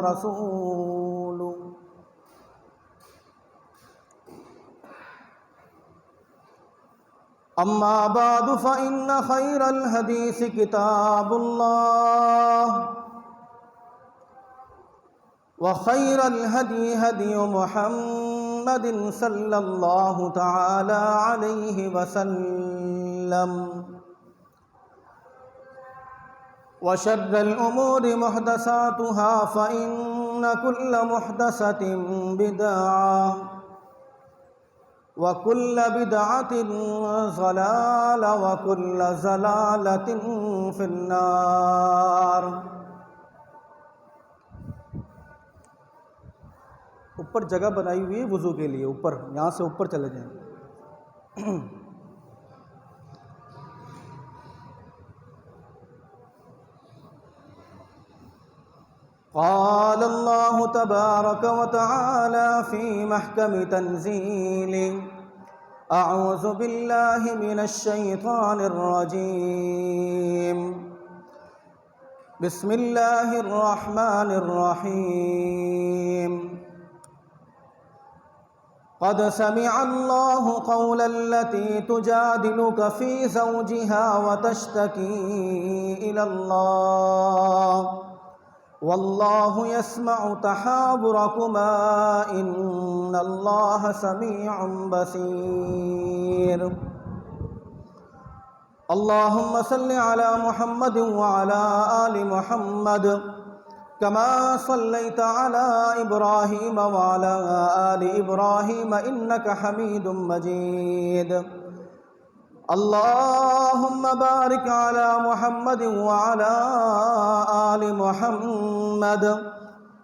ورسوله. أما بعد فإن خير الحديث كتاب الله وخير الهدي هدي محمد صلى الله تعالى عليه وسلم وشر الأمور محدثاتها فإن كل محدثة بدعة وكل بدعة ضلالة وكل ضلالة في النار. اوپر جگہ بنائی ہوئی ہے وضو کے لیے، اوپر یہاں سے اوپر چلے جائیں. قال الله تبارك وتعالى في محكم تنزيله: أعوذ بالله من الشيطان الرجيم. بسم الله الرحمن الرحيم. قد سمع الله قول التي تجادلك في زوجها وتشتكي إلى الله والله يسمع تحاوركما إن الله سميع بصير. اللهم صل على محمد وعلى آل محمد كما صليت على إبراهيم وعلى آل إبراهيم إنك حميد مجيد. اللهم بارك على محمد وعلى آل محمد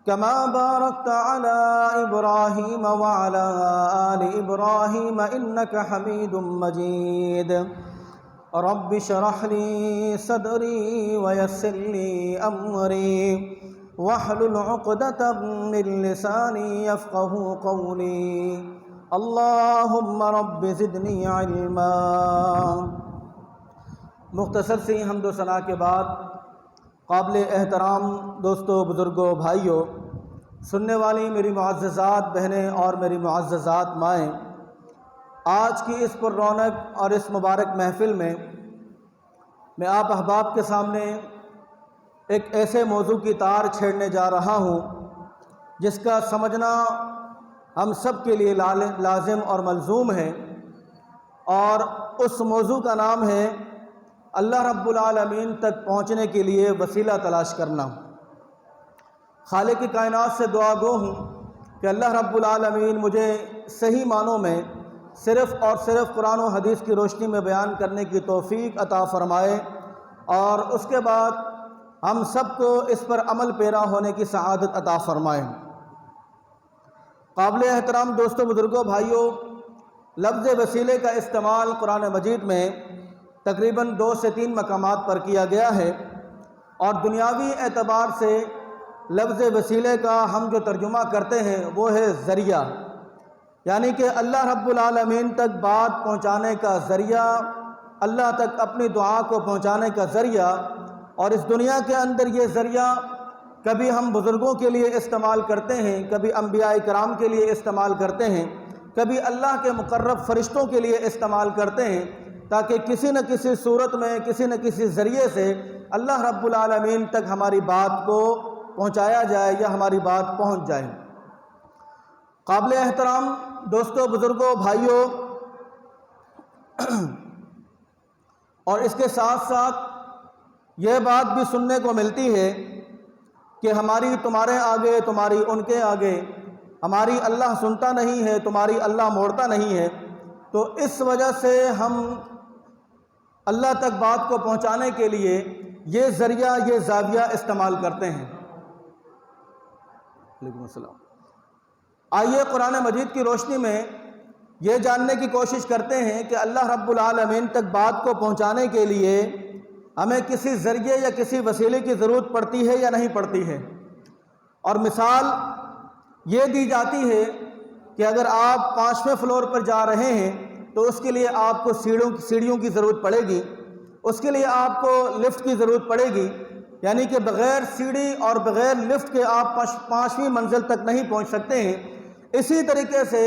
كما باركت على إبراهيم وعلى آل إبراهيم إنك حميد مجيد. رب اشرح لي صدري ويسر لي أمري واحلل عقدة من لساني يفقهوا قولي. اللہم رب زدنی علما. مختصر سی حمد و ثنا کے بعد قابل احترام دوستو، بزرگوں، بھائیوں، سننے والی میری معززات بہنیں اور میری معززات مائیں، آج کی اس پر رونق اور اس مبارک محفل میں آپ احباب کے سامنے ایک ایسے موضوع کی تار چھیڑنے جا رہا ہوں جس کا سمجھنا ہم سب کے لیے لازم اور ملزوم ہے، اور اس موضوع کا نام ہے اللہ رب العالمین تک پہنچنے کے لیے وسیلہ تلاش کرنا. خالق کی کائنات سے دعا گو ہوں کہ اللہ رب العالمین مجھے صحیح معنوں میں صرف اور صرف قرآن و حدیث کی روشنی میں بیان کرنے کی توفیق عطا فرمائے، اور اس کے بعد ہم سب کو اس پر عمل پیرا ہونے کی سعادت عطا فرمائے. قابل احترام دوستوں، بزرگوں، بھائیوں، لفظ وسیلے کا استعمال قرآن مجید میں تقریباً 2 سے 3 مقامات پر کیا گیا ہے، اور دنیاوی اعتبار سے لفظ وسیلے کا ہم جو ترجمہ کرتے ہیں وہ ہے ذریعہ، یعنی کہ اللہ رب العالمین تک بات پہنچانے کا ذریعہ، اللہ تک اپنی دعا کو پہنچانے کا ذریعہ. اور اس دنیا کے اندر یہ ذریعہ کبھی ہم بزرگوں کے لیے استعمال کرتے ہیں، کبھی انبیاء کرام کے لیے استعمال کرتے ہیں، کبھی اللہ کے مقرب فرشتوں کے لیے استعمال کرتے ہیں، تاکہ کسی نہ کسی صورت میں کسی نہ کسی ذریعے سے اللہ رب العالمین تک ہماری بات کو پہنچایا جائے یا ہماری بات پہنچ جائے. قابل احترام دوستوں، بزرگوں، بھائیوں، اور اس کے ساتھ ساتھ یہ بات بھی سننے کو ملتی ہے کہ ہماری تمہارے آگے، تمہاری ان کے آگے، ہماری اللہ سنتا نہیں ہے، تمہاری اللہ موڑتا نہیں ہے. تو اس وجہ سے ہم اللہ تک بات کو پہنچانے کے لیے یہ ذریعہ، یہ زاویہ استعمال کرتے ہیں. وعلیکم السلام. آئیے قرآن مجید کی روشنی میں یہ جاننے کی کوشش کرتے ہیں کہ اللہ رب العالمین تک بات کو پہنچانے کے لیے ہمیں کسی ذریعے یا کسی وسیلے کی ضرورت پڑتی ہے یا نہیں پڑتی ہے. اور مثال یہ دی جاتی ہے کہ اگر آپ 5ویں فلور پر جا رہے ہیں تو اس کے لیے آپ کو سیڑھیوں کی ضرورت پڑے گی، اس کے لیے آپ کو لفٹ کی ضرورت پڑے گی. یعنی کہ بغیر سیڑھی اور بغیر لفٹ کے آپ پانچویں منزل تک نہیں پہنچ سکتے ہیں، اسی طریقے سے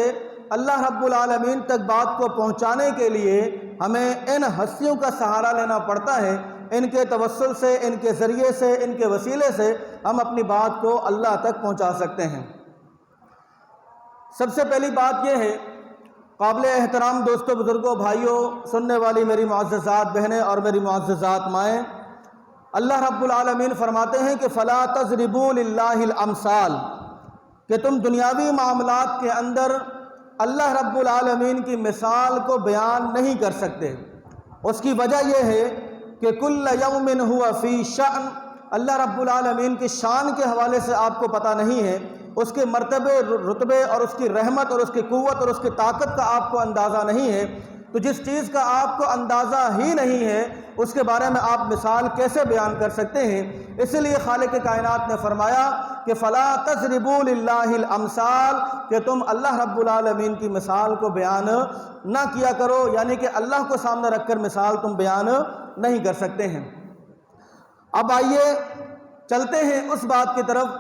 اللہ رب العالمین تک بات کو پہنچانے کے لیے ہمیں ان ہستیوں کا سہارا لینا پڑتا ہے۔ ان کے توسل سے، ان کے ذریعے سے، ان کے وسیلے سے ہم اپنی بات کو اللہ تک پہنچا سکتے ہیں۔ سب سے پہلی بات یہ ہے، قابل احترام دوستوں، بزرگوں، بھائیوں، سننے والی میری معززات بہنیں اور میری معززات مائیں، اللہ رب العالمین فرماتے ہیں کہ فَلَا تَضْرِبُوا لِلَّهِ الْأَمْثَالَ، کہ تم دنیاوی معاملات کے اندر اللہ رب العالمین کی مثال کو بیان نہیں کر سکتے۔ اس کی وجہ یہ ہے کہ کل یوم ہوا فی شأن، اللہ رب العالمین کی شان کے حوالے سے آپ کو پتہ نہیں ہے، اس کے مرتبے، رتبے اور اس کی رحمت اور اس کی قوت اور اس کی طاقت کا آپ کو اندازہ نہیں ہے، تو جس چیز کا آپ کو اندازہ ہی نہیں ہے اس کے بارے میں آپ مثال کیسے بیان کر سکتے ہیں؟ اسی لیے خالق کائنات نے فرمایا کہ فَلَا تَضْرِبُوا لِلَّهِ الْأَمْثَالَ، کہ تم اللہ رب العالمین کی مثال کو بیان نہ کیا کرو، یعنی کہ اللہ کو سامنے رکھ کر مثال تم بیان نہیں کر سکتے ہیں۔ اب آئیے چلتے ہیں اس بات کی طرف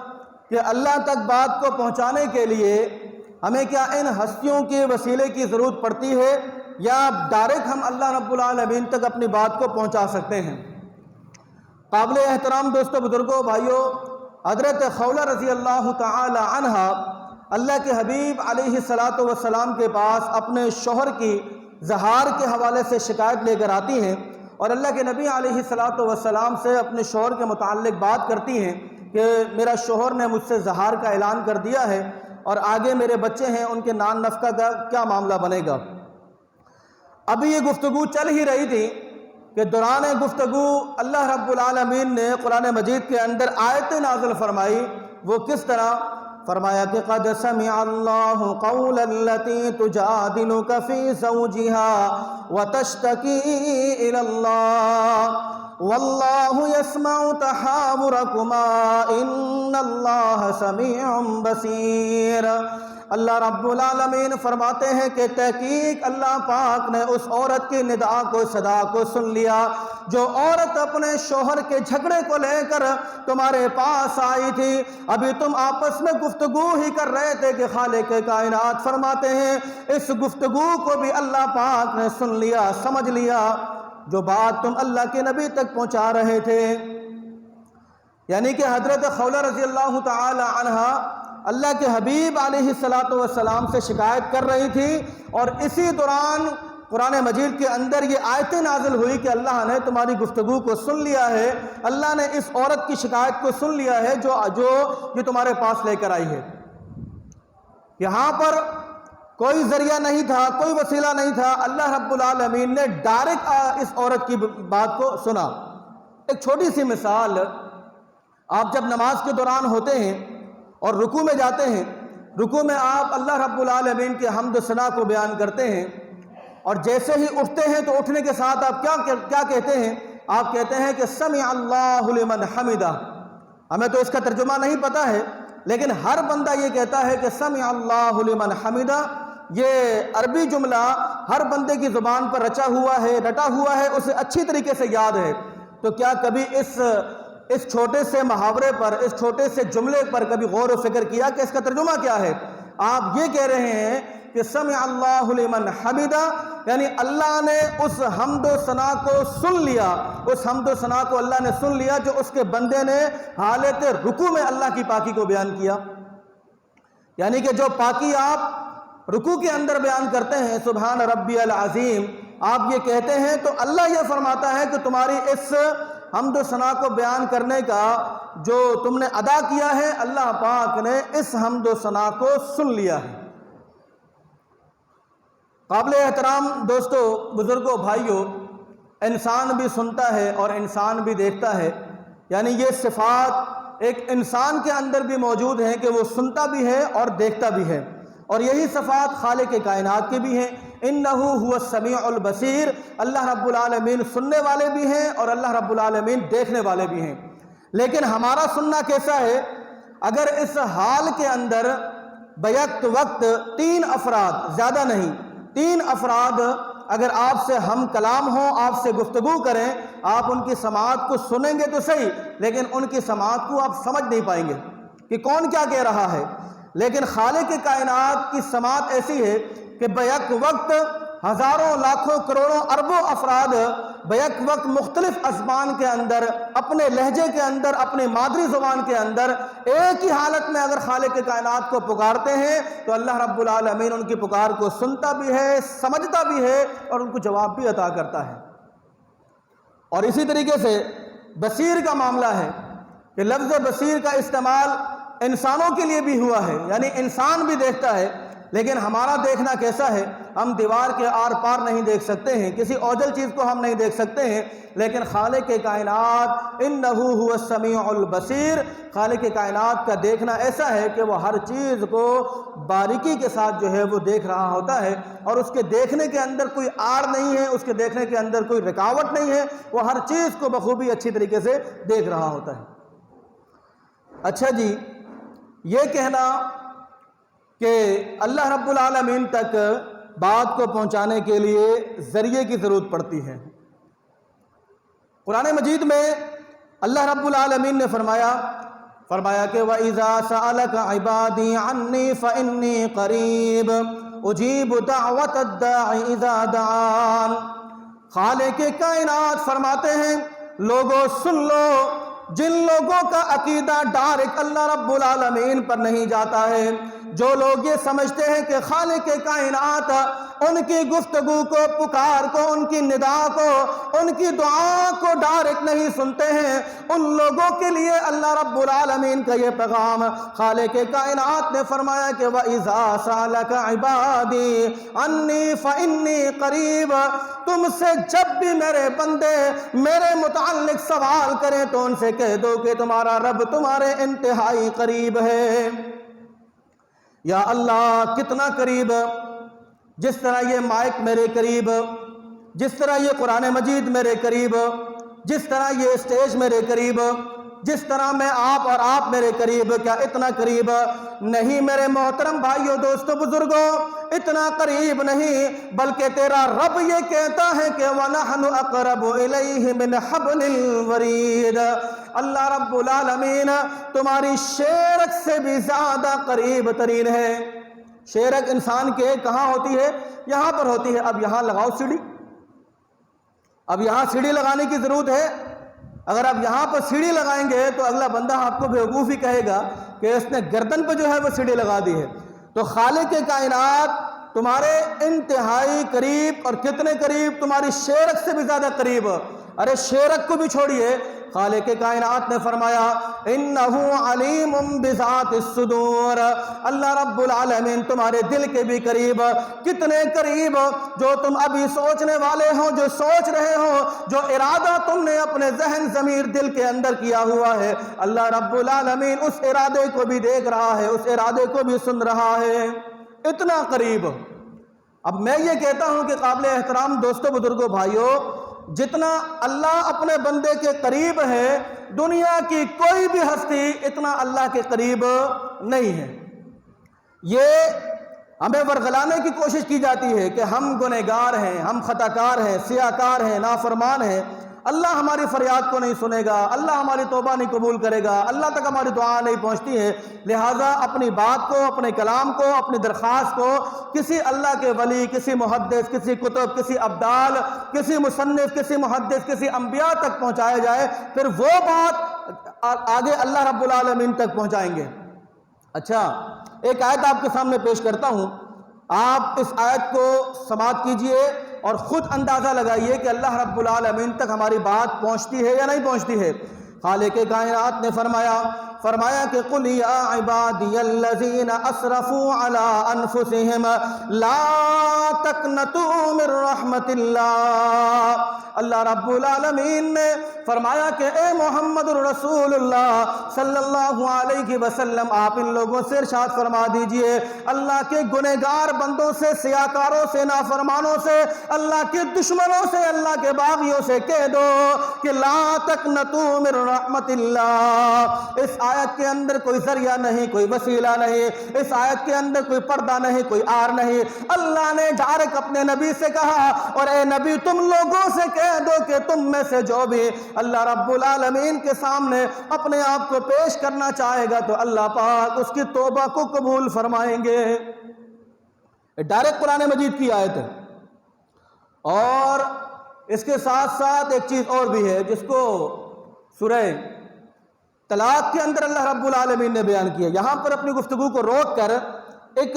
کہ اللہ تک بات کو پہنچانے کے لیے ہمیں کیا ان ہستیوں کے وسیلے کی ضرورت پڑتی ہے یا ڈائریکٹ ہم اللہ رب العالمین تک اپنی بات کو پہنچا سکتے ہیں؟ قابل احترام دوستوں، بزرگوں، بھائیوں، حضرت خولہ رضی اللہ تعالی عنہ اللہ کے حبیب علیہ السلام کے پاس اپنے شوہر کی زہار کے حوالے سے شکایت لے کر آتی ہیں اور اللہ کے نبی علیہ السلام سے اپنے شوہر کے متعلق بات کرتی ہیں کہ میرا شوہر نے مجھ سے زہار کا اعلان کر دیا ہے اور آگے میرے بچے ہیں، ان کے نان نفقہ کا کیا معاملہ بنے گا؟ ابھی یہ گفتگو چل ہی رہی تھی کہ دوران گفتگو اللہ رب العالمین نے قرآن مجید کے اندر آیت نازل فرمائی۔ وہ کس طرح؟ فرمایا کہ قد سمع اللہ قول التي تجادلك في زوجها وتشتكي الى اللہ واللہ يسمع تحاوركما ان اللہ سمیع بصیر۔ اللہ رب العالمین فرماتے ہیں کہ تحقیق اللہ پاک نے اس عورت کی ندا کو، صدا کو سن لیا جو عورت اپنے شوہر کے جھگڑے کو لے کر تمہارے پاس آئی تھی۔ ابھی تم آپس میں گفتگو ہی کر رہے تھے کہ خالق کائنات فرماتے ہیں اس گفتگو کو بھی اللہ پاک نے سن لیا، سمجھ لیا، جو بات تم اللہ کے نبی تک پہنچا رہے تھے۔ یعنی کہ حضرت خولہ رضی اللہ تعالی عنہ اللہ کے حبیب علیہ السلام سے شکایت کر رہی تھی اور اسی دوران قرآن مجید کے اندر یہ آیتیں نازل ہوئی کہ اللہ نے تمہاری گفتگو کو سن لیا ہے، اللہ نے اس عورت کی شکایت کو سن لیا ہے جو یہ تمہارے پاس لے کر آئی ہے۔ یہاں پر کوئی ذریعہ نہیں تھا، کوئی وسیلہ نہیں تھا، اللہ رب العالمین نے ڈائریکٹ اس عورت کی بات کو سنا۔ ایک چھوٹی سی مثال، آپ جب نماز کے دوران ہوتے ہیں اور رکوع میں جاتے ہیں، رکوع میں آپ اللہ رب العالمین کے حمد و ثنا کو بیان کرتے ہیں اور جیسے ہی اٹھتے ہیں تو اٹھنے کے ساتھ آپ کیا کہتے ہیں؟ آپ کہتے ہیں کہ سمع اللہ لمن حمدہ۔ ہمیں تو اس کا ترجمہ نہیں پتہ ہے، لیکن ہر بندہ یہ کہتا ہے کہ سمع اللہ لمن حمدہ۔ یہ عربی جملہ ہر بندے کی زبان پر رچا ہوا ہے، رٹا ہوا ہے، اسے اچھی طریقے سے یاد ہے۔ تو کیا کبھی اس چھوٹے سے محاورے پر، اس چھوٹے سے جملے پر کبھی غور و فکر کیا کہ اس کا ترجمہ کیا ہے؟ آپ یہ کہہ رہے ہیں کہ سمع اللہ لمن حمدہ، یعنی اللہ نے اس حمد و ثنا کو سن لیا، اس حمد و ثنا کو اللہ نے سن لیا جو اس کے بندے نے حالت رکوع میں اللہ کی پاکی کو بیان کیا۔ یعنی کہ جو پاکی آپ رکوع کے اندر بیان کرتے ہیں، سبحان ربی العظیم، آپ یہ کہتے ہیں تو اللہ یہ فرماتا ہے کہ تمہاری اس حمد و ثنا کو بیان کرنے کا جو تم نے ادا کیا ہے، اللہ پاک نے اس حمد و ثنا کو سن لیا ہے۔ قابل احترام دوستو، بزرگوں، بھائیوں، انسان بھی سنتا ہے اور انسان بھی دیکھتا ہے، یعنی یہ صفات ایک انسان کے اندر بھی موجود ہیں کہ وہ سنتا بھی ہے اور دیکھتا بھی ہے، اور یہی صفات خالق کائنات کے بھی ہیں۔ انہو هو السمیع البصیر، اللہ رب العالمین سننے والے بھی ہیں اور اللہ رب العالمین دیکھنے والے بھی ہیں۔ لیکن ہمارا سننا کیسا ہے؟ اگر اس حال کے اندر بیک وقت 3 افراد، زیادہ نہیں، 3 افراد اگر آپ سے ہم کلام ہوں، آپ سے گفتگو کریں، آپ ان کی سماعت کو سنیں گے تو صحیح، لیکن ان کی سماعت کو آپ سمجھ نہیں پائیں گے کہ کون کیا کہہ رہا ہے۔ لیکن خالق کائنات کی سماعت ایسی ہے کہ بیک وقت ہزاروں لاکھوں کروڑوں اربوں افراد بیک وقت مختلف ازمان کے اندر، اپنے لہجے کے اندر، اپنی مادری زبان کے اندر ایک ہی حالت میں اگر خالق کائنات کو پکارتے ہیں تو اللہ رب العالمین ان کی پکار کو سنتا بھی ہے، سمجھتا بھی ہے اور ان کو جواب بھی عطا کرتا ہے۔ اور اسی طریقے سے بصیر کا معاملہ ہے کہ لفظ بصیر کا استعمال انسانوں کے لیے بھی ہوا ہے، یعنی انسان بھی دیکھتا ہے، لیکن ہمارا دیکھنا کیسا ہے؟ ہم دیوار کے آر پار نہیں دیکھ سکتے ہیں، کسی اوجل چیز کو ہم نہیں دیکھ سکتے ہیں، لیکن خالق کائنات انہو هو السمیع البصیر، خالق کائنات کا دیکھنا ایسا ہے کہ وہ ہر چیز کو باریکی کے ساتھ جو ہے وہ دیکھ رہا ہوتا ہے، اور اس کے دیکھنے کے اندر کوئی آر نہیں ہے، اس کے دیکھنے کے اندر کوئی رکاوٹ نہیں ہے، وہ ہر چیز کو بخوبی اچھی طریقے سے دیکھ رہا ہوتا ہے۔ اچھا جی، یہ کہنا کہ اللہ رب العالمین تک بات کو پہنچانے کے لیے ذریعے کی ضرورت پڑتی ہے۔ قرآن مجید میں اللہ رب العالمین نے فرمایا کہ وَإِذَا سَأَلَكَ عِبَادِي عَنِّي فَإِنِّي قَرِيبٌ أُجِيبُ دَعْوَةَ الدَّاعِ إِذَا دَعَانِ۔ خالق کائنات فرماتے ہیں، لوگوں سن لو، جن لوگوں کا عقیدہ ڈائریکٹ اللہ رب العالمین پر نہیں جاتا ہے، جو لوگ یہ سمجھتے ہیں کہ خالق کائنات ان کی گفتگو کو، پکار کو، ان کی ندا کو، ان کی دعا کو ڈائریکٹ نہیں سنتے ہیں، ان لوگوں کے لیے اللہ رب العالمین کا یہ پیغام خالق کائنات نے فرمایا کہ وَإِذَا سَأَلَكَ عِبَادِي عَنِّي فَإِنِّي قَرِيبٌ، تم سے جب بھی میرے بندے میرے متعلق سوال کریں تو ان سے کہہ دو کہ تمہارا رب تمہارے انتہائی قریب ہے۔ یا اللہ کتنا قریب! جس طرح یہ مائک میرے قریب، جس طرح یہ قرآن مجید میرے قریب، جس طرح یہ اسٹیج میرے قریب، جس طرح میں اور آپ میرے قریب، کیا اتنا قریب نہیں میرے محترم بھائیوں، دوستوں، بزرگوں؟ اتنا قریب نہیں، بلکہ تیرا رب یہ کہتا ہے کہ وَنَحْنُ أَقْرَبُ إِلَيْهِ مِنْ حَبْلِ الْوَرِيدِ، اللہ رب العالمین تمہاری شیرک سے بھی زیادہ قریب ترین ہے۔ شیرک انسان کے کہاں ہوتی ہے؟ یہاں پر ہوتی ہے۔ اب یہاں لگاؤ سیڑھی، اب یہاں سیڑھی لگانے کی ضرورت ہے۔ اگر آپ یہاں پر سیڑھی لگائیں گے تو اگلا بندہ آپ کو بیوقوف ہی کہے گا کہ اس نے گردن پہ جو ہے وہ سیڑھی لگا دی ہے۔ تو خالق کائنات تمہارے انتہائی قریب، اور کتنے قریب؟ تمہاری شیرک سے بھی زیادہ قریب۔ ارے شیرک کو بھی چھوڑیے، خالق کائنات نے فرمایا انہو علیم بذات الصدور، اللہ رب العالمین تمہارے دل کے بھی قریب۔ کتنے قریب؟ جو تم ابھی سوچنے والے ہو، جو سوچ رہے ہو، جو ارادہ تم نے اپنے ذہن، ضمیر، دل کے اندر کیا ہوا ہے، اللہ رب العالمین اس ارادے کو بھی دیکھ رہا ہے، اس ارادے کو بھی سن رہا ہے۔ اتنا قریب۔ اب میں یہ کہتا ہوں کہ قابل احترام دوستوں، بزرگوں، بھائیوں، جتنا اللہ اپنے بندے کے قریب ہے، دنیا کی کوئی بھی ہستی اتنا اللہ کے قریب نہیں ہے۔ یہ ہمیں ورغلانے کی کوشش کی جاتی ہے کہ ہم گنہگار ہیں، ہم خطاکار ہیں، سیاکار ہیں، نافرمان ہیں، اللہ ہماری فریاد کو نہیں سنے گا، اللہ ہماری توبہ نہیں قبول کرے گا، اللہ تک ہماری دعا نہیں پہنچتی ہے، لہٰذا اپنی بات کو، اپنے کلام کو، اپنی درخواست کو کسی اللہ کے ولی، کسی محدث، کسی کتب، کسی ابدال، کسی مصنف، کسی محدث، کسی انبیاء تک پہنچایا جائے، پھر وہ بات آگے اللہ رب العالمین تک پہنچائیں گے۔ اچھا، ایک آیت آپ کے سامنے پیش کرتا ہوں، آپ اس آیت کو سماعت کیجئے اور خود اندازہ لگائیے کہ اللہ رب العالمین تک ہماری بات پہنچتی ہے یا نہیں پہنچتی ہے۔ خالق کائنات نے فرمایا کہ قُلْ يَا عِبَادِيَ الَّذِينَ أَسْرَفُوا عَلَىٰ أَنفُسِهِمْ لَا تَقْنَطُوا مِن رَحْمَةِ اللَّهِ۔ اللہ رب العالمین نے فرمایا کہ اے محمد الرسول اللہ صلی اللہ علیہ وسلم، آپ ان لوگوں سے ارشاد فرما دیجئے، اللہ کے گنہگار بندوں سے، سیاکاروں سے، نافرمانوں سے، اللہ کے دشمنوں سے، اللہ کے باغیوں سے کہہ دو کہ لا تقنطوا من رحمت اللہ۔ اس آیت کے اندر کوئی ذریعہ نہیں، کوئی وسیلہ نہیں، اس آیت کے اندر کوئی پردہ نہیں، کوئی آر نہیں۔ اللہ نے ڈائریکٹ اپنے نبی سے کہا، اور اے نبی تم لوگوں سے کہہ دو کہ تم میں سے جو بھی اللہ رب العالمین کے سامنے اپنے آپ کو پیش کرنا چاہے گا تو اللہ پاک اس کی توبہ کو قبول فرمائیں گے۔ ڈائریکٹ قرآن مجید کی آیت ہے۔ اور اس کے ساتھ ساتھ ایک چیز اور بھی ہے جس کو سورہ طلاق کے اندر اللہ رب العالمین نے بیان کیا۔ یہاں پر اپنی گفتگو کو روک کر ایک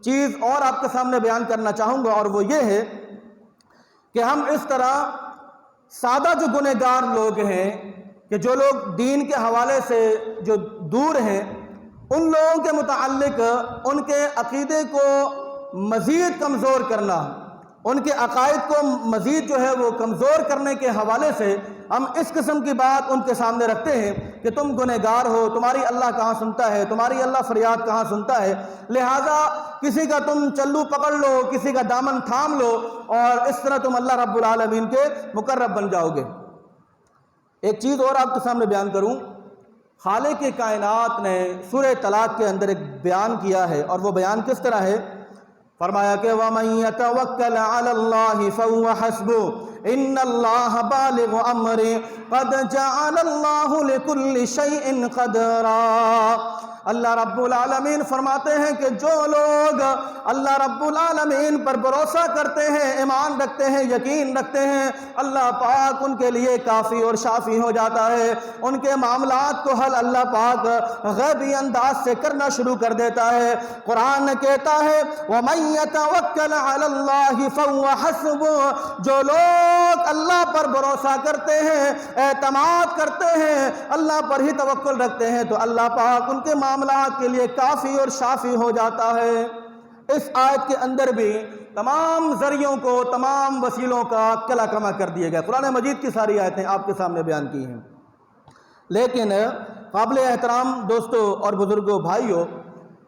چیز اور آپ کے سامنے بیان کرنا چاہوں گا، اور وہ یہ ہے کہ ہم اس طرح سادہ جو گنہگار لوگ ہیں، کہ جو لوگ دین کے حوالے سے جو دور ہیں، ان لوگوں کے متعلق ان کے عقیدے کو مزید کمزور کرنا، ان کے عقائد کو مزید جو ہے وہ کمزور کرنے کے حوالے سے ہم اس قسم کی بات ان کے سامنے رکھتے ہیں کہ تم گنہگار ہو، تمہاری اللہ کہاں سنتا ہے، تمہاری اللہ فریاد کہاں سنتا ہے، لہٰذا کسی کا تم چلو پکڑ لو، کسی کا دامن تھام لو، اور اس طرح تم اللہ رب العالمین کے مقرب بن جاؤ گے۔ ایک چیز اور آپ کے سامنے بیان کروں، خالق کائنات نے سورہ طلاق کے اندر ایک بیان کیا ہے، اور وہ بیان کس طرح ہے؟ فرمایا کہ وَمَن يَتَوَكَّلْ عَلَى اللَّهِ فَهُوَ حَسْبُهُ إِنَّ اللَّهَ بَالِغُ أَمْرِهِ قَدْ جَعَلَ اللَّهُ لِكُلِّ شَيْءٍ قَدْرًا۔ اللہ رب العالمین فرماتے ہیں کہ جو لوگ اللہ رب العالمین پر بھروسہ کرتے ہیں، ایمان رکھتے ہیں، یقین رکھتے ہیں، اللہ پاک ان کے لیے کافی اور شافی ہو جاتا ہے۔ ان کے معاملات کو حل اللہ پاک غیبی انداز سے کرنا شروع کر دیتا ہے۔ قرآن کہتا ہے وَمَن يَتَوَكَّلْ عَلَى اللَّهِ فَهُوَ حَسْبُهُ، جو لوگ اللہ پر بھروسہ کرتے ہیں، اعتماد کرتے ہیں، اللہ پر ہی توکل رکھتے ہیں، تو اللہ پاک ان کے معاملات کے لیے کافی اور شافی ہو جاتا ہے۔ اس آیت کے اندر بھی تمام ذریعوں کو، تمام وسیلوں کا کلا کما کر دیا گیا۔ قرآن مجید کی ساری آیتیں آپ کے سامنے بیان کی ہیں، لیکن قابل احترام دوستوں اور بزرگوں، بھائیوں،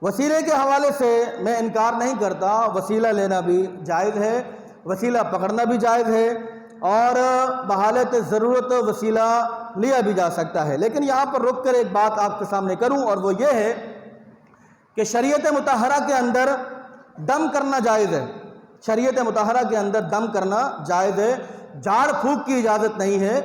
وسیلے کے حوالے سے میں انکار نہیں کرتا، وسیلہ لینا بھی جائز ہے، وسیلہ پکڑنا بھی جائز ہے، اور بحالت ضرورت وسیلہ لیا بھی جا سکتا ہے۔ لیکن یہاں پر رک کر ایک بات آپ کے سامنے کروں، اور وہ یہ ہے کہ شریعت مطہرہ کے اندر دم کرنا جائز ہے۔ شریعت مطہرہ کے اندر دم کرنا جائز ہے، جھاڑ پھونک کی اجازت نہیں ہے،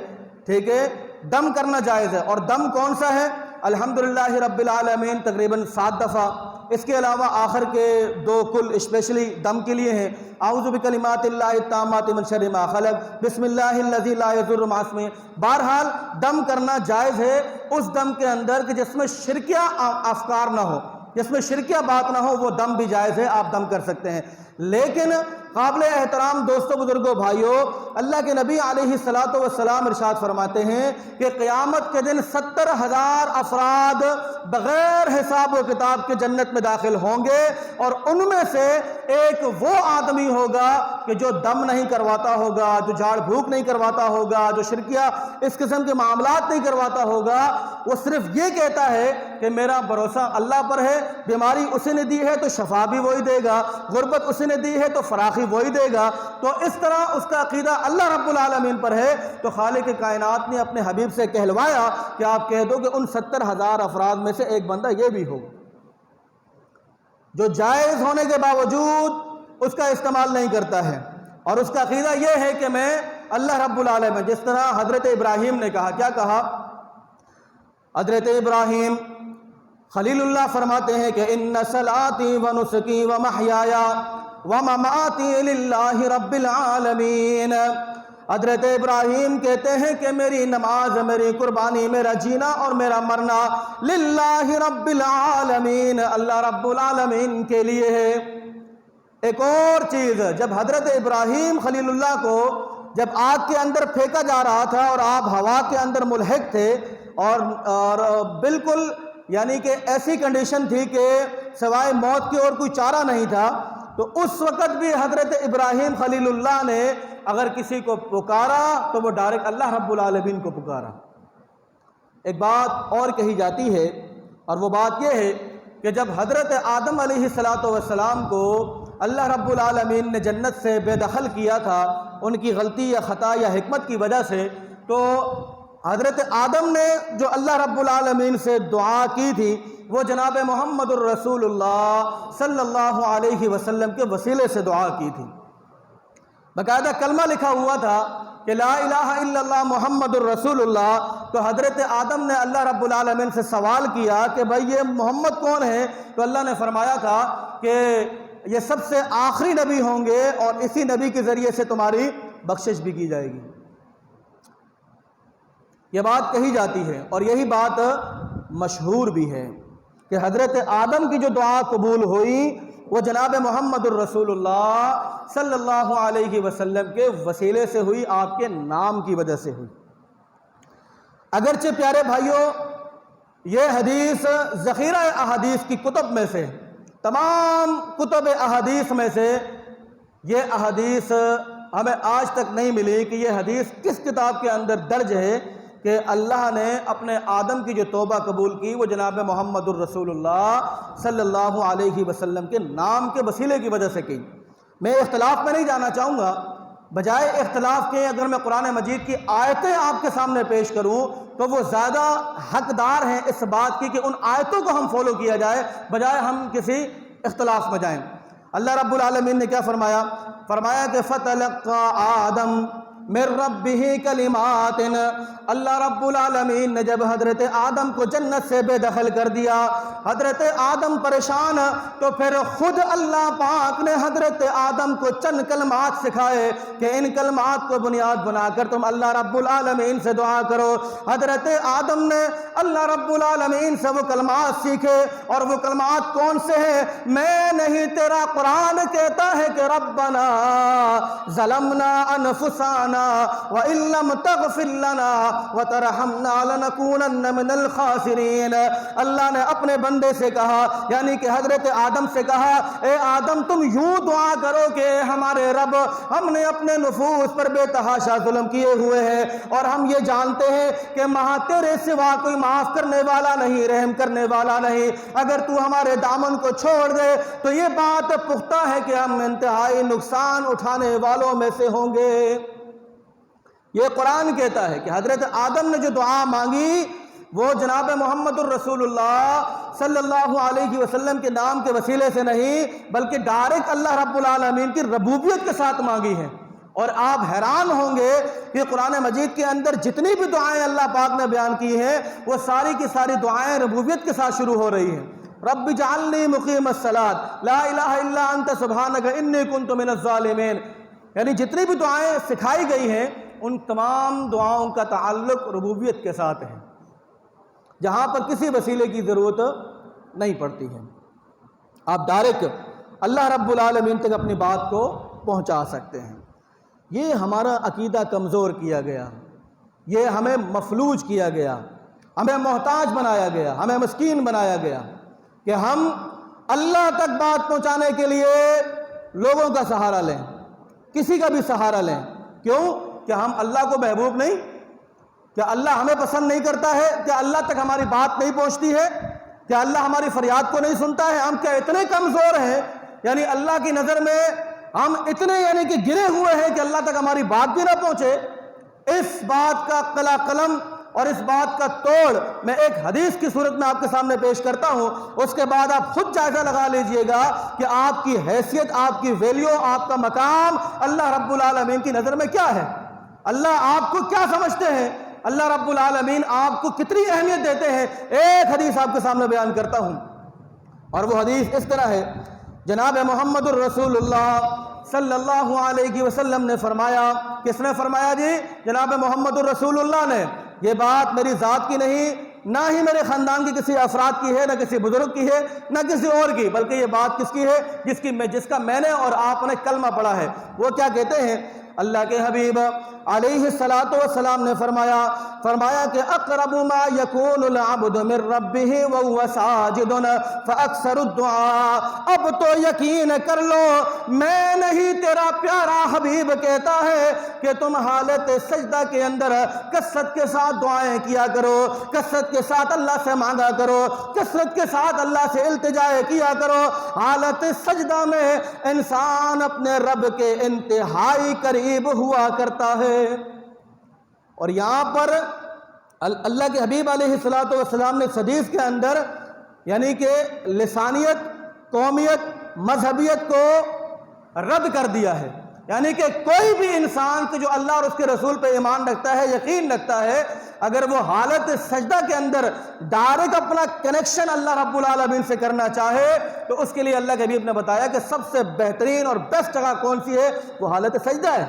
ٹھیک ہے؟ دم کرنا جائز ہے۔ اور دم کون سا ہے؟ الحمدللہ رب العالمین تقریباً 7 دفعہ، اس کے علاوہ آخر کے 2 کل اسپیشلی دم کے لیے ہیں، اعوذ بکلمات اللہ التامات من شر ما خلق، بسم اللہ الذی لا یضر مع اسمہ۔ بہرحال دم کرنا جائز ہے اس دم کے اندر کہ جس میں شرکیہ افکار نہ ہو، جس میں شرکیہ بات نہ ہو، وہ دم بھی جائز ہے، آپ دم کر سکتے ہیں۔ لیکن قابل احترام دوستوں، بزرگوں، بھائیوں، اللہ کے نبی علیہ الصلاۃ والسلام ارشاد فرماتے ہیں کہ قیامت کے دن 70,000 افراد بغیر حساب و کتاب کے جنت میں داخل ہوں گے، اور ان میں سے ایک وہ آدمی ہوگا کہ جو دم نہیں کرواتا ہوگا، جو جھاڑ پھونک نہیں کرواتا ہوگا، جو شرکیہ اس قسم کے معاملات نہیں کرواتا ہوگا، وہ صرف یہ کہتا ہے کہ میرا بھروسہ اللہ پر ہے، بیماری اسی نے دی ہے تو شفا بھی وہی دے گا، غربت اسی نے دی ہے تو فراخی وہی دے گا۔ تو اس طرح اس کا عقیدہ اللہ رب العالمین پر ہے، تو خالق کائنات نے اپنے حبیب سے کہلوایا کہ آپ کہہ دو کہ ان 70,000 افراد میں سے ایک بندہ یہ بھی ہوگا جو جائز ہونے کے باوجود اس کا استعمال نہیں کرتا ہے، اور اس کا عقیدہ یہ ہے کہ میں اللہ رب العالمین، جس طرح حضرت ابراہیم نے کہا، کیا کہا؟ حضرت ابراہیم خلیل اللہ فرماتے ہیں کہ ان صلاتی و نسکی و محیای و مماتی للہ رب العالمین۔ حضرت ابراہیم کہتے ہیں کہ میری نماز، میری قربانی، میرا جینا اور میرا مرنا للہ رب العالمین، اللہ رب العالمین کے لیے ہے۔ ایک اور چیز، جب حضرت ابراہیم خلیل اللہ کو جب آگ کے اندر پھینکا جا رہا تھا اور آپ ہوا کے اندر ملحق تھے، اور بالکل یعنی کہ ایسی کنڈیشن تھی کہ سوائے موت کے اور کوئی چارہ نہیں تھا، تو اس وقت بھی حضرت ابراہیم خلیل اللہ نے اگر کسی کو پکارا تو وہ ڈائریکٹ اللہ رب العالمین کو پکارا۔ ایک بات اور کہی جاتی ہے، اور وہ بات یہ ہے کہ جب حضرت آدم علیہ السلام کو اللہ رب العالمین نے جنت سے بے دخل کیا تھا ان کی غلطی یا خطا یا حکمت کی وجہ سے، تو حضرت آدم نے جو اللہ رب العالمین سے دعا کی تھی وہ جناب محمد الرسول اللہ صلی اللہ علیہ وسلم کے وسیلے سے دعا کی تھی۔ باقاعدہ کلمہ لکھا ہوا تھا کہ لا الہ الا اللہ محمد الرسول اللہ۔ تو حضرت آدم نے اللہ رب العالمین سے سوال کیا کہ بھائی یہ محمد کون ہے؟ تو اللہ نے فرمایا تھا کہ یہ سب سے آخری نبی ہوں گے اور اسی نبی کے ذریعے سے تمہاری بخشش بھی کی جائے گی۔ یہ بات کہی جاتی ہے اور یہی بات مشہور بھی ہے کہ حضرت آدم کی جو دعا قبول ہوئی وہ جناب محمد الرسول اللہ صلی اللہ علیہ وسلم کے وسیلے سے ہوئی، آپ کے نام کی وجہ سے ہوئی۔ اگرچہ پیارے بھائیوں یہ حدیث ذخیرہ احادیث کی کتب میں سے، تمام کتب احادیث میں سے یہ احادیث ہمیں آج تک نہیں ملی کہ یہ حدیث کس کتاب کے اندر درج ہے کہ اللہ نے اپنے آدم کی جو توبہ قبول کی وہ جناب محمد الرسول اللہ صلی اللہ علیہ وسلم کے نام کے وسیلے کی وجہ سے کی۔ میں اختلاف میں نہیں جانا چاہوں گا، بجائے اختلاف کے اگر میں قرآن مجید کی آیتیں آپ کے سامنے پیش کروں تو وہ زیادہ حقدار ہیں اس بات کی کہ ان آیتوں کو ہم فالو کیا جائے بجائے ہم کسی اختلاف میں جائیں۔ اللہ رب العالمین نے کیا فرمایا؟ فرمایا کہ فَتَلَقَّى آدم من ربہ کلمات۔ اللہ رب العالمین نے جب حضرت آدم کو جنت سے بے دخل کر دیا، حضرت آدم پریشان، تو پھر خود اللہ پاک نے حضرت آدم کو چند کلمات سکھائے کہ ان کلمات کو بنیاد بنا کر تم اللہ رب العالمین سے دعا کرو۔ حضرت آدم نے اللہ رب العالمین سے وہ کلمات سیکھے، اور وہ کلمات کون سے ہیں؟ میں نہیں، تیرا قرآن کہتا ہے کہ ربنا ظلمنا انفسنا وَإِن لَّمْ تَغْفِرْ لَنَا وَتَرْحَمْنَا لَنَكُونَنَّ مِنَ الْخَاسِرِينَ۔ اللہ نے اپنے بندے سے کہا، یعنی کہ حضرت آدم سے کہا، اے آدم تم یوں دعا کرو کہ ہمارے رب، ہم نے اپنے نفوس پر بے تحاشا ظلم کیے ہوئے ہیں اور ہم یہ جانتے ہیں کہ مہا تیرے سوا کوئی معاف کرنے والا نہیں، رحم کرنے والا نہیں۔ اگر تو ہمارے دامن کو چھوڑ دے تو یہ بات پختہ ہے کہ ہم انتہائی نقصان اٹھانے والوں میں سے ہوں گے۔ یہ قرآن کہتا ہے کہ حضرت آدم نے جو دعا مانگی وہ جناب محمد الرسول اللہ صلی اللہ علیہ وسلم کے نام کے وسیلے سے نہیں بلکہ ڈائریکٹ اللہ رب العالمین کی ربوبیت کے ساتھ مانگی ہے۔ اور آپ حیران ہوں گے کہ قرآن مجید کے اندر جتنی بھی دعائیں اللہ پاک نے بیان کی ہیں وہ ساری کی ساری دعائیں ربوبیت کے ساتھ شروع ہو رہی ہیں۔ رب اجعلنی مقیم الصلاۃ لا الہ الا انت سبحانک انی کنت من الظالمین، یعنی جتنی بھی دعائیں سکھائی گئی ہیں ان تمام دعاؤں کا تعلق ربوبیت کے ساتھ ہے، جہاں پر کسی وسیلے کی ضرورت نہیں پڑتی ہے۔ آپ ڈائریکٹ اللہ رب العالمین تک اپنی بات کو پہنچا سکتے ہیں۔ یہ ہمارا عقیدہ کمزور کیا گیا، یہ ہمیں مفلوج کیا گیا، ہمیں محتاج بنایا گیا، ہمیں مسکین بنایا گیا کہ ہم اللہ تک بات پہنچانے کے لیے لوگوں کا سہارا لیں، کسی کا بھی سہارا لیں۔ کیوں؟ کہ ہم اللہ کو محبوب نہیں؟ کیا اللہ ہمیں پسند نہیں کرتا ہے؟ کیا اللہ تک ہماری بات نہیں پہنچتی ہے؟ کیا اللہ ہماری فریاد کو نہیں سنتا ہے؟ ہم کیا اتنے کمزور ہیں، یعنی اللہ کی نظر میں ہم اتنے یعنی کہ گرے ہوئے ہیں کہ اللہ تک ہماری بات بھی نہ پہنچے؟ اس بات کا قلع قلم اور اس بات کا توڑ میں ایک حدیث کی صورت میں آپ کے سامنے پیش کرتا ہوں، اس کے بعد آپ خود جائزہ لگا لیجئے گا کہ آپ کی حیثیت، آپ کی ویلیو، آپ کا مقام اللہ رب العالمین کی نظر میں کیا ہے، اللہ آپ کو کیا سمجھتے ہیں، اللہ رب العالمین آپ کو کتنی اہمیت دیتے ہیں۔ ایک حدیث آپ کے سامنے بیان کرتا ہوں، اور وہ حدیث اس طرح ہے۔ جناب محمد الرسول اللہ صلی اللہ علیہ وسلم نے فرمایا، کس نے فرمایا جی؟ جناب محمد الرسول اللہ نے۔ یہ بات میری ذات کی نہیں، نہ ہی میرے خاندان کی کسی افراد کی ہے، نہ کسی بزرگ کی ہے، نہ کسی اور کی، بلکہ یہ بات کس کی ہے؟ جس کا میں نے اور آپ نے کلمہ پڑھا ہے۔ وہ کیا کہتے ہیں؟ اللہ کے حبیب علیہ السلام نے فرمایا کہ اقرب ما یکون العبد من ربہ وہو ساجد فاکثر الدعاء۔ اب تو یقین کر لو میں نہیں، تیرا پیارا حبیب کہتا ہے کہ تم حالت سجدہ کے اندر کثرت کے ساتھ دعائیں کیا کرو، کثرت کے ساتھ اللہ سے مانگا کرو، کثرت کے ساتھ اللہ سے التجا کیا کرو۔ حالت سجدہ میں انسان اپنے رب کے انتہائی قریب ہوا کرتا ہے۔ اور یہاں پر اللہ کے حبیب علیہ الصلوۃ والسلام نے اس حدیث کے اندر یعنی کہ لسانیت، قومیت، مذہبیت کو رد کر دیا ہے، یعنی کہ کوئی بھی انسان کہ جو اللہ اور اس کے رسول پہ ایمان رکھتا ہے، یقین رکھتا ہے، اگر وہ حالت سجدہ کے اندر ڈائریکٹ اپنا کنیکشن اللہ رب العالمین سے کرنا چاہے تو اس کے لیے اللہ کے حبیب نے بتایا کہ سب سے بہترین اور بیسٹ جگہ کون سی ہے؟ وہ حالت سجدہ ہے۔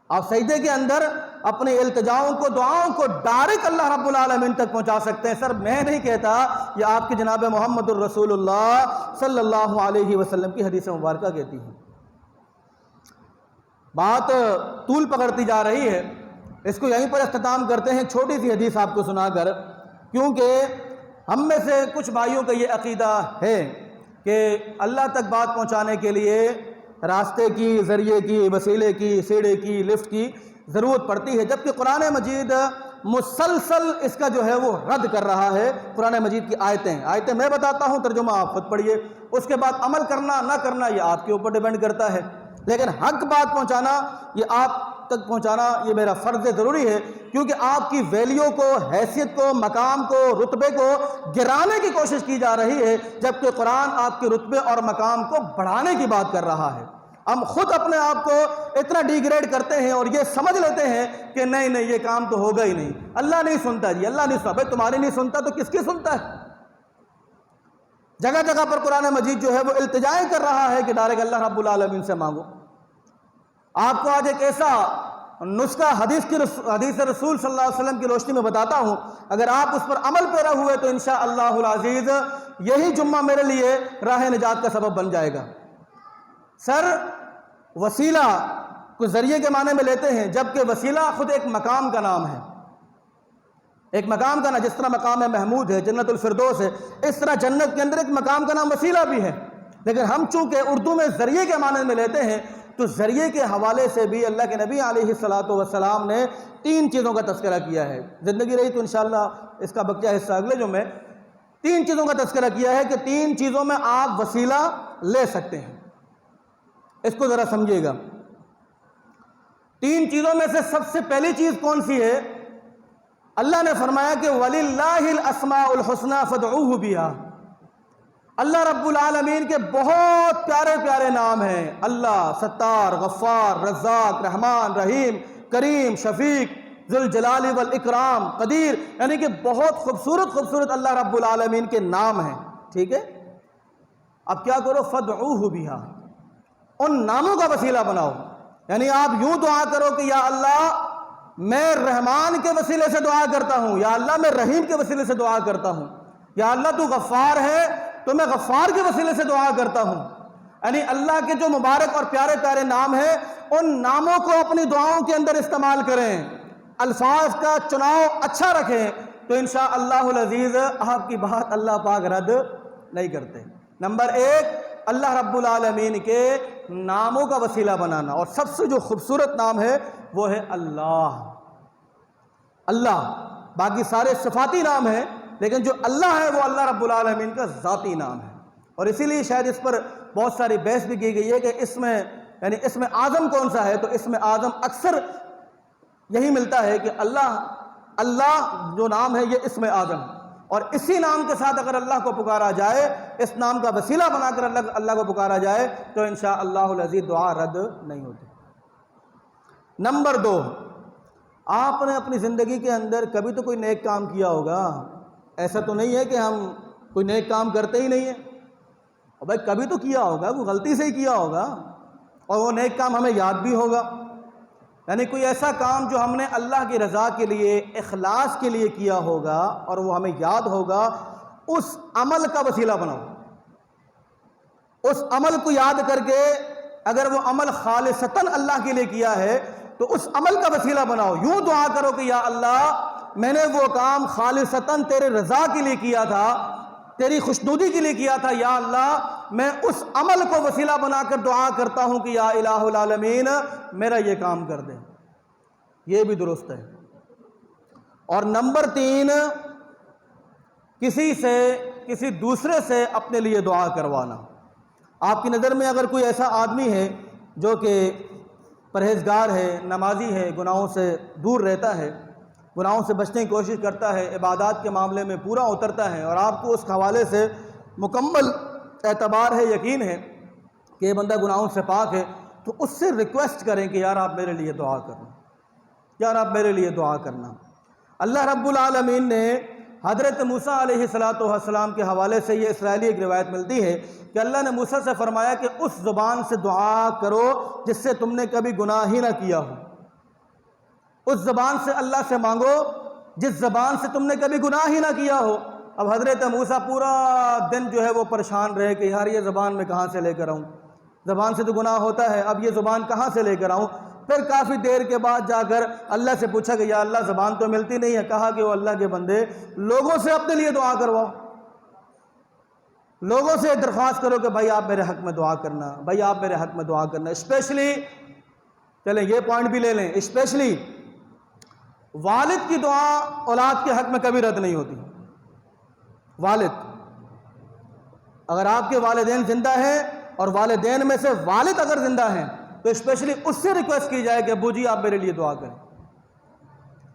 آپ سجدے کے اندر اپنی التجاؤں کو، دعاؤں کو ڈائریکٹ اللہ رب العالمین تک پہنچا سکتے ہیں۔ سر میں نہیں کہتا، یہ آپ کی جناب محمد الرسول اللہ صلی اللہ علیہ وسلم کی حدیث مبارکہ کہتی ہے۔ بات طول پکڑتی جا رہی ہے، اس کو یہیں پر اختتام کرتے ہیں چھوٹی سی حدیث آپ کو سنا کر، کیونکہ ہم میں سے کچھ بھائیوں کا یہ عقیدہ ہے کہ اللہ تک بات پہنچانے کے لیے راستے کی، ذریعے کی، وسیلے کی، سیڑھے کی، لفٹ کی ضرورت پڑتی ہے، جبکہ قرآن مجید مسلسل اس کا جو ہے وہ رد کر رہا ہے۔ قرآن مجید کی آیتیں میں بتاتا ہوں، ترجمہ آپ خود پڑھیے، اس کے بعد عمل کرنا نہ کرنا یہ آپ کے اوپر ڈیپینڈ کرتا ہے، لیکن حق بات پہنچانا، یہ آپ تک پہنچانا یہ میرا فرض ضروری ہے، کیونکہ آپ کی ویلیو کو، حیثیت کو، مقام کو، رتبے کو گرانے کی کوشش کی جا رہی ہے، جبکہ قرآن آپ کے رتبے اور مقام کو بڑھانے کی بات کر رہا ہے۔ ہم خود اپنے آپ کو اتنا ڈیگریڈ کرتے ہیں اور یہ سمجھ لیتے ہیں کہ نہیں یہ کام تو ہوگا ہی نہیں، اللہ نہیں سنتا جی، اللہ نہیں سنتا۔ بھائی تمہاری نہیں سنتا تو کس کی سنتا ہے؟ جگہ جگہ پر قرآن مجید جو ہے وہ التجائیں کر رہا ہے کہ ڈائریکٹ اللہ رب العالمین سے مانگو۔ آپ کو آج ایک ایسا نسخہ حدیث رسول صلی اللہ علیہ وسلم کی روشنی میں بتاتا ہوں، اگر آپ اس پر عمل پیرا ہوئے تو انشاءاللہ العزیز یہی جمعہ میرے لیے راہ نجات کا سبب بن جائے گا۔ سر وسیلہ کو ذریعے کے معنی میں لیتے ہیں، جبکہ وسیلہ خود ایک مقام کا نام ہے، ایک مقام کا نام، جس طرح مقام محمود ہے، جنت الفردوس ہے، اس طرح جنت کے اندر ایک مقام کا نام وسیلہ بھی ہے۔ لیکن ہم چونکہ اردو میں ذریعے کے معنی میں لیتے ہیں تو ذریعے کے حوالے سے بھی اللہ کے نبی علیہ الصلوۃ والسلام نے 3 چیزوں کا تذکرہ کیا ہے۔ زندگی رہی تو انشاءاللہ اس کا بقیہ حصہ اگلے جمعے 3 چیزوں کا تذکرہ کیا ہے کہ 3 چیزوں میں آپ وسیلہ لے سکتے ہیں۔ اس کو ذرا سمجھیے گا۔ 3 چیزوں میں سے سب سے پہلی چیز کون سی ہے؟ اللہ نے فرمایا کہ وَلِلَّهِ الْأَسْمَاءُ الْحُسْنَى فَادْعُوهُ بِهَا۔ اللہ رب العالمین کے بہت پیارے پیارے نام ہیں، اللہ ستار، غفار، رزاق، رحمان، رحیم، کریم، شفیق، ذوالجلال والاکرام، قدیر، یعنی کہ بہت خوبصورت اللہ رب العالمین کے نام ہیں، ٹھیک ہے؟ اب کیا کرو؟ فَادْعُوهُ بِهَا، ان ناموں کا وسیلہ بناؤ، یعنی آپ یوں دعا کرو کہ یا اللہ میں رحمان کے وسیلے سے دعا کرتا ہوں، یا اللہ میں رحیم کے وسیلے سے دعا کرتا ہوں، یا اللہ تو غفار ہے تو میں غفار کے وسیلے سے دعا کرتا ہوں۔ یعنی اللہ کے جو مبارک اور پیارے پیارے نام ہیں ان ناموں کو اپنی دعاؤں کے اندر استعمال کریں، الفاظ کا چناؤ اچھا رکھیں تو انشاءاللہ العزیز آپ کی بات اللہ پاک رد نہیں کرتے۔ نمبر 1، اللہ رب العالمین کے ناموں کا وسیلہ بنانا، اور سب سے جو خوبصورت نام ہے وہ ہے اللہ۔ باقی سارے صفاتی نام ہیں، لیکن جو اللہ ہے وہ اللہ رب العالمین کا ذاتی نام ہے، اور اسی لیے شاید اس پر بہت ساری بحث بھی کی گئی ہے کہ اس میں اعظم کون سا ہے، تو اس میں اعظم اکثر یہی ملتا ہے کہ اللہ جو نام ہے یہ اسم اعظم، اور اسی نام کے ساتھ اگر اللہ کو پکارا جائے، اس نام کا وسیلہ بنا کر اللہ کو پکارا جائے تو انشاءاللہ العزیز دعا رد نہیں ہوتی۔ نمبر 2، آپ نے اپنی زندگی کے اندر کبھی تو کوئی نیک کام کیا ہوگا، ایسا تو نہیں ہے کہ ہم کوئی نیک کام کرتے ہی نہیں ہیں، اور بھائی کبھی تو کیا ہوگا، کوئی غلطی سے ہی کیا ہوگا، اور وہ نیک کام ہمیں یاد بھی ہوگا، یعنی کوئی ایسا کام جو ہم نے اللہ کی رضا کے لیے، اخلاص کے لیے کیا ہوگا اور وہ ہمیں یاد ہوگا، اس عمل کا وسیلہ بناؤ۔ اس عمل کو یاد کر کے اگر وہ عمل خالصتاً اللہ کے لیے کیا ہے تو اس عمل کا وسیلہ بناؤ، یوں دعا کرو کہ یا اللہ میں نے وہ کام خالصتاً تیرے رضا کے لیے کیا تھا، تیری خوشنودی کے لیے کیا تھا، یا اللہ میں اس عمل کو وسیلہ بنا کر دعا کرتا ہوں کہ یا الہ العالمین میرا یہ کام کر دے۔ یہ بھی درست ہے۔ اور نمبر 3، کسی دوسرے سے اپنے لیے دعا کروانا۔ آپ کی نظر میں اگر کوئی ایسا آدمی ہے جو کہ پرہیزگار ہے، نمازی ہے، گناہوں سے دور رہتا ہے، گناہوں سے بچنے کی کوشش کرتا ہے، عبادات کے معاملے میں پورا اترتا ہے، اور آپ کو اس حوالے سے مکمل اعتبار ہے، یقین ہے کہ یہ بندہ گناہوں سے پاک ہے، تو اس سے ریکویسٹ کریں کہ یار آپ میرے لیے دعا کرنا، یار آپ میرے لیے دعا کرنا۔ اللہ رب العالمین نے حضرت موسیٰ علیہ السلام کے حوالے سے، یہ اسرائیلی ایک روایت ملتی ہے کہ اللہ نے موسیٰ سے فرمایا کہ اس زبان سے دعا کرو جس سے تم نے کبھی گناہ ہی نہ کیا ہو، اس زبان سے اللہ سے مانگو جس زبان سے تم نے کبھی گناہ ہی نہ کیا ہو۔ اب حضرت موسیٰ پورا دن جو ہے وہ پریشان رہے کہ یار یہ زبان میں کہاں سے لے کر آؤں، زبان سے تو گناہ ہوتا ہے، اب یہ زبان کہاں سے لے کر آؤں؟ پھر کافی دیر کے بعد جا کر اللہ سے پوچھا کہ یا اللہ زبان تو ملتی نہیں ہے۔ کہا کہ وہ اللہ کے بندے لوگوں سے اپنے لیے دعا کرواؤ، لوگوں سے درخواست کرو کہ بھائی آپ میرے حق میں دعا کرنا، بھائی آپ میرے حق میں دعا کرنا۔ اسپیشلی چلیں یہ پوائنٹ بھی لے لیں، اسپیشلی والد کی دعا اولاد کے حق میں کبھی رد نہیں ہوتی۔ والد، اگر آپ کے والدین زندہ ہیں اور والدین میں سے والد اگر زندہ ہیں تو اسپیشلی اس سے ریکویسٹ کی جائے کہ ابو جی آپ میرے لیے دعا کریں۔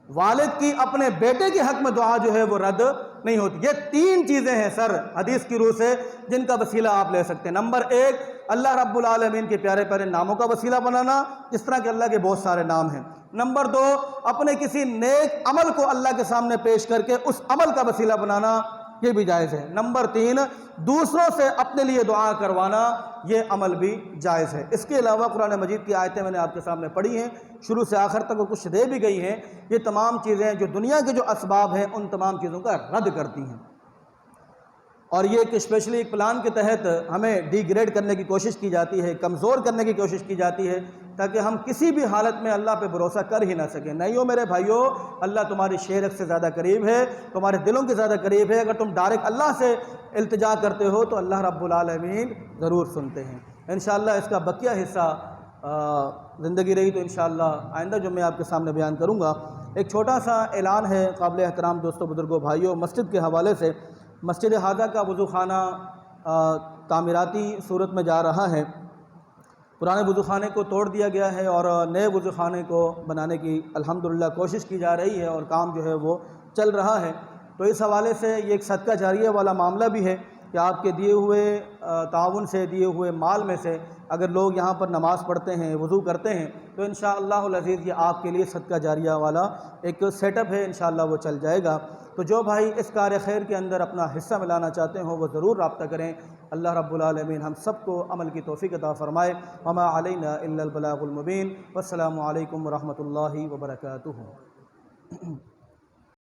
والد کی اپنے بیٹے کے حق میں دعا جو ہے وہ رد نہیں ہوتی۔ یہ تین چیزیں ہیں سر حدیث کی روح سے جن کا وسیلہ آپ لے سکتے ہیں۔ نمبر ایک، اللہ رب العالمین کے پیارے پیارے ناموں کا وسیلہ بنانا، جس طرح کہ اللہ کے بہت سارے نام ہیں۔ نمبر دو، اپنے کسی نیک عمل کو اللہ کے سامنے پیش کر کے اس عمل کا وسیلہ بنانا، یہ بھی جائز ہے۔ نمبر تین، دوسروں سے اپنے لیے دعا کروانا، یہ عمل بھی جائز ہے۔ اس کے علاوہ قرآن مجید کی آیتیں میں نے آپ کے سامنے پڑھی ہیں، شروع سے آخر تک وہ کچھ دے بھی گئی ہیں۔ یہ تمام چیزیں جو دنیا کے جو اسباب ہیں ان تمام چیزوں کا رد کرتی ہیں، اور یہ کہ اسپیشلی ایک پلان کے تحت ہمیں ڈی گریڈ کرنے کی کوشش کی جاتی ہے، کمزور کرنے کی کوشش کی جاتی ہے، تاکہ ہم کسی بھی حالت میں اللہ پہ بھروسہ کر ہی نہ سکیں۔ نہیں ہو میرے بھائیو، اللہ تمہاری شہرت سے زیادہ قریب ہے، تمہارے دلوں کے زیادہ قریب ہے۔ اگر تم ڈائریکٹ اللہ سے التجا کرتے ہو تو اللہ رب العالمین ضرور سنتے ہیں۔ انشاءاللہ اس کا بقیہ حصہ زندگی رہی تو انشاءاللہ آئندہ جو میں آپ کے سامنے بیان کروں گا۔ ایک چھوٹا سا اعلان ہے قابل احترام دوستوں، بزرگوں، بھائیوں، مسجد کے حوالے سے۔ مسجد ہادہ کا وضو خانہ تعمیراتی صورت میں جا رہا ہے۔ پرانے وضو خانے کو توڑ دیا گیا ہے اور نئے وضو خانے کو بنانے کی الحمدللہ کوشش کی جا رہی ہے، اور کام جو ہے وہ چل رہا ہے۔ تو اس حوالے سے یہ ایک صدقہ جاریہ والا معاملہ بھی ہے کہ آپ کے دیے ہوئے تعاون سے، دیے ہوئے مال میں سے اگر لوگ یہاں پر نماز پڑھتے ہیں، وضو کرتے ہیں، تو انشاءاللہ العزیز یہ آپ کے لیے صدقہ جاریہ والا ایک سیٹ اپ ہے، انشاءاللہ وہ چل جائے گا۔ تو جو بھائی اس کار خیر کے اندر اپنا حصہ ملانا چاہتے ہوں وہ ضرور رابطہ کریں۔ اللہ رب العالمین ہم سب کو عمل کی توفیق عطا فرمائے۔ وما علینا الا البلاغ المبین۔ والسلام علیکم ورحمۃ اللہ وبرکاتہ۔